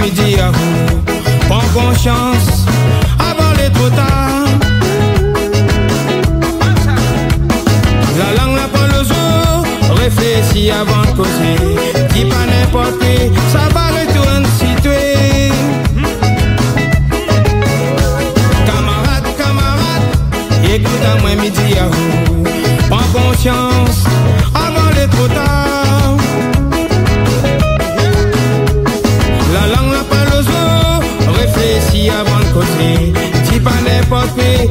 midi à vous. Prends conscience avant les trop tard. La langue n'a pas le jour, réfléchis avant de causer. Dis pas n'importe qui, ça va retourner situé. Camarade, camarade, écoute à moi midi à vous. Prends conscience avant les trop tard. La langue n'a pas le jour, réfléchis avant de causer. Dis pas n'importe qui,